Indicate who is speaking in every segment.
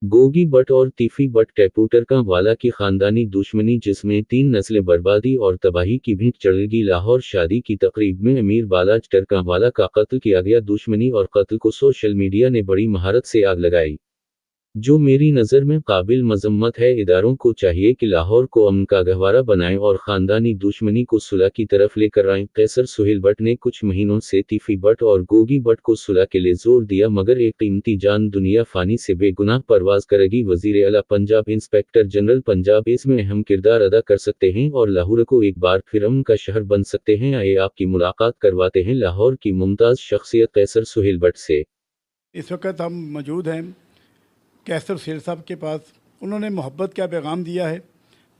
Speaker 1: Gogi but और तीफी but कैपुटरका वाला की खानदानी दुश्मनी जिसमें 3 नस्लें बर्बादी और तबाही की भिंत चढ़ेगी। लाहौर शादी की तकरीब में अमीर बालाज टरकांवाला का कत्ल किया गया। दुश्मनी और कत्ल को सोशल मीडिया ने बड़ी महारत से आग लगाई, जो मेरी नज़र में काबिल मजम्मत है। इदारों को चाहिए कि लाहौर को अमन का गहवारा बनाएं और ख़ानदानी दुश्मनी को सुलह की तरफ लेकर आएं। कैसर सुहेल भट्ट ने कुछ महीनों से तीफी भट्ट और गोगी भट्ट को सुलह के लिए जोर दिया, मगर एक कीमती जान दुनिया फानी से बेगुनाह परवाज करेगी। वज़ीर आला पंजाब इंस्पेक्टर जनरल पंजाब इसमें अहम किरदार अदा कर सकते हैं और लाहौर को एक बार फिर अमन का शहर बन सकते हैं। आइए आपकी मुलाकात करवाते हैं लाहौर की मुमताज़ शख्सियत कैसर सुहेल भट्ट से।
Speaker 2: इस वक्त हम मौजूद हैं कैसर सुहेल साहब के पास। उन्होंने मोहब्बत का पैगाम दिया है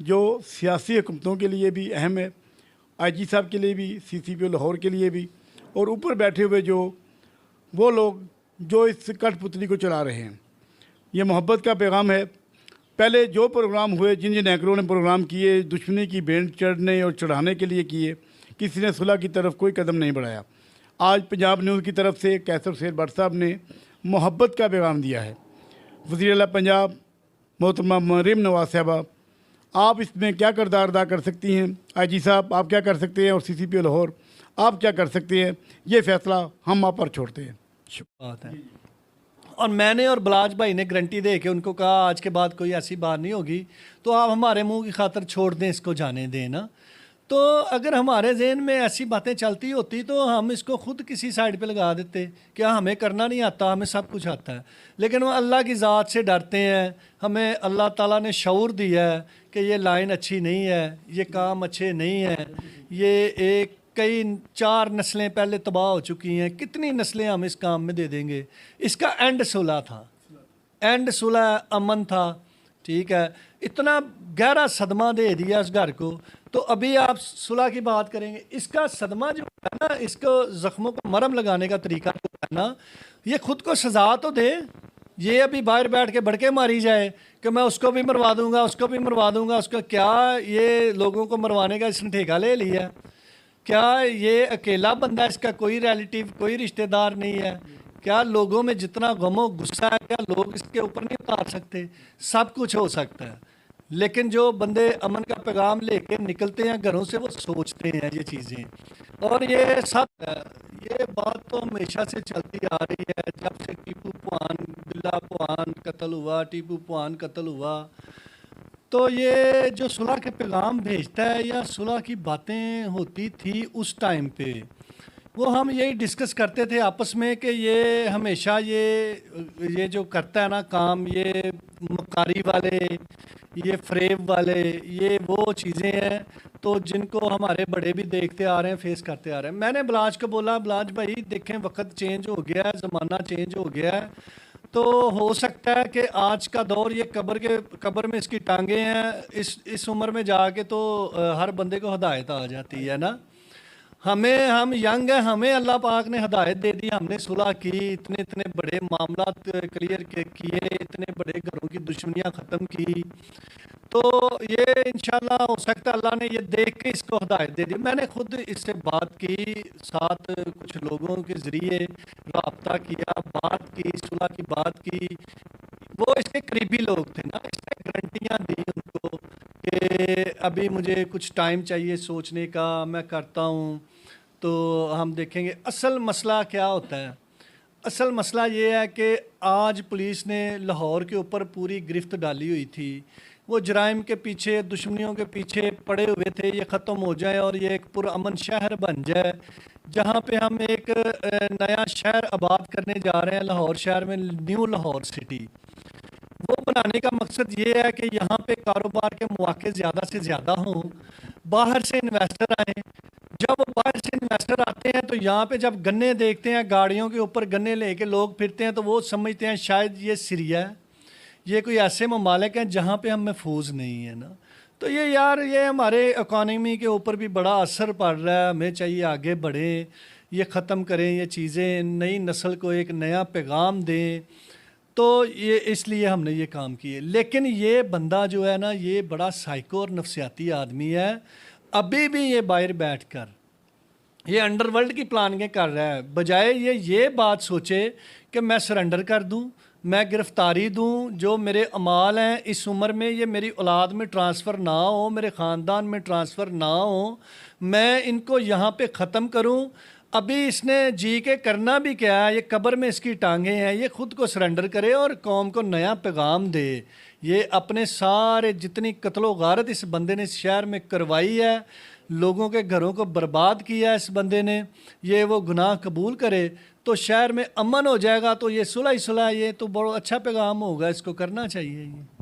Speaker 2: जो सियासी हुकूमतों के लिए भी अहम है, आईजी साहब के लिए भी, सीसीपी लाहौर के लिए भी, और ऊपर बैठे हुए जो वो लोग जो इस कठपुतली को चला रहे हैं। ये मोहब्बत का पैगाम है। पहले जो प्रोग्राम हुए, जिन जिन एंकरों ने प्रोग्राम किए, दुश्मनी की भेंट चढ़ने और चढ़ाने के लिए किए, किसी ने सुलह की तरफ कोई कदम नहीं बढ़ाया। आज पंजाब न्यूज़ की तरफ से कैसर सुहेल भट्ट साहब ने मोहब्बत का पैगाम दिया है। वज़ीर आला पंजाब मोहतरमा मरीम नवाज साहबा, आप इसमें क्या किरदार अदा कर सकती हैं? आईजी साहब आप क्या कर सकते हैं और सीसीपी लाहौर आप क्या कर सकते हैं? ये फैसला हम आप पर छोड़ते हैं।
Speaker 3: बात है। और मैंने और बलाज भाई ने गारंटी दे के उनको कहा आज के बाद कोई ऐसी बात नहीं होगी, तो आप हमारे मुंह की खातर छोड़ दें, इसको जाने दें ना। तो अगर हमारे जहन में ऐसी बातें चलती होती तो हम इसको खुद किसी साइड पे लगा देते कि हमें करना नहीं आता, हमें सब कुछ आता है। लेकिन वो अल्लाह की ज़ात से डरते हैं। हमें अल्लाह ताला ने शऊर दिया है कि ये लाइन अच्छी नहीं है, ये काम अच्छे नहीं है, ये एक कई 4 नस्लें पहले तबाह हो चुकी हैं, कितनी नस्लें हम इस काम में दे देंगे। इसका एंड सुलह था, एंड सुलह अमन था, ठीक है। इतना गहरा सदमा दे दिया उस घर को, तो अभी आप सुलह की बात करेंगे। इसका सदमा जो है ना, इसको ज़ख्मों को मरहम लगाने का तरीका जो है ना, ये खुद को सजा तो दे। ये अभी बाहर बैठ के भड़के मारी जाए कि मैं उसको भी मरवा दूंगा, उसको भी मरवा दूंगा, उसका क्या, ये लोगों को मरवाने का इसने ठेका ले लिया? क्या ये अकेला बंदा, इसका कोई रिलेटिव, कोई रिश्तेदार नहीं है? क्या लोगों में जितना गमो गुस्सा है, क्या लोग इसके ऊपर नहीं उतार सकते? सब कुछ हो सकता है, लेकिन जो बंदे अमन का पैगाम लेके निकलते हैं घरों से, वो सोचते हैं ये चीज़ें। और ये सब, ये बात तो हमेशा से चलती आ रही है, जब से टीपू पुआन, बिल्ला पुआन कत्ल हुआ, टीपू पुआन कत्ल हुआ। तो ये जो सुलह के पैगाम भेजता है या सुलह की बातें होती थी उस टाइम पे, वो हम यही डिस्कस करते थे आपस में कि ये हमेशा ये जो करता है ना काम, ये मकारी वाले, ये फ्रेब वाले, ये वो चीज़ें हैं तो जिनको हमारे बड़े भी देखते आ रहे हैं, फेस करते आ रहे हैं। मैंने बलाज को बोला, बलाज भाई देखें वक्त चेंज हो गया है, ज़माना चेंज हो गया है, तो हो सकता है कि आज का दौर ये कब्र में इसकी टांगें हैं, इस उम्र में जाके तो हर बंदे को हिदायत आ जाती है ना। हम यंग हैं, हमें अल्लाह पाक ने हिदायत दे दी, हमने सुलह की, इतने इतने बड़े मामला क्लियर किए, इतने बड़े घरों की दुश्मनियां ख़त्म की। तो ये इंशाल्लाह हो सकता है अल्लाह ने ये देख के इसको हिदायत दे दी। मैंने खुद इससे बात की, साथ कुछ लोगों के ज़रिए रब्ता किया, बात की, सुलह की बात की। वो इसके करीबी लोग थे ना, इसने गारंटियाँ दी उनको कि अभी मुझे कुछ टाइम चाहिए सोचने का, मैं करता हूँ। तो हम देखेंगे असल मसला क्या होता है। असल मसला ये है कि आज पुलिस ने लाहौर के ऊपर पूरी गिरफ्त डाली हुई थी। वो जराइम के पीछे, दुश्मनियों के पीछे पड़े हुए थे, ये ख़त्म हो जाए और ये एक पुरअमन शहर बन जाए, जहाँ पे हम एक नया शहर आबाद करने जा रहे हैं लाहौर शहर में, न्यू लाहौर सिटी। वो बनाने का मकसद ये है कि यहाँ पे कारोबार के मौके ज़्यादा से ज़्यादा हों, बाहर से इन्वेस्टर आएँ। जब बाहर से इन्वेस्टर आते हैं तो यहाँ पे जब गन्ने देखते हैं, गाड़ियों के ऊपर गन्ने लेके लोग फिरते हैं, तो वो समझते हैं शायद ये सीरिया है, ये कोई ऐसे ममालिक हैं जहाँ पे हम महफूज नहीं है ना। तो ये यार, ये हमारे इकॉनमी के ऊपर भी बड़ा असर पड़ रहा है। हमें चाहिए आगे बढ़ें, ये ख़त्म करें ये चीज़ें, नई नस्ल को एक नया पैगाम दें। तो ये इसलिए हमने ये काम किए। लेकिन ये बंदा जो है ना, ये बड़ा साइको और नफसियाती आदमी है। अभी भी ये बाहर बैठकर ये अंडरवर्ल्ड की प्लानिंग कर रहा है, बजाय ये बात सोचे कि मैं सरेंडर कर दूं, میں گرفتاری دوں، جو میرے اعمال ہیں اس عمر میں یہ میری اولاد میں ٹرانسفر نہ ہو، میرے خاندان میں ٹرانسفر نہ ہو، میں ان کو یہاں پہ ختم کروں۔ ابھی اس نے جی کے کرنا بھی کیا ہے، یہ قبر میں اس کی ٹانگیں ہیں، یہ خود کو سرنڈر کرے اور قوم کو نیا پیغام دے۔ یہ اپنے سارے جتنی قتل و غارت اس بندے نے اس شہر میں کروائی ہے، لوگوں کے گھروں کو برباد کیا ہے اس بندے نے، یہ وہ گناہ قبول کرے تو شہر میں امن ہو جائے گا۔ تو یہ صلح ہی صلح، یہ تو بڑا اچھا پیغام ہوگا، اس کو کرنا چاہیے یہ۔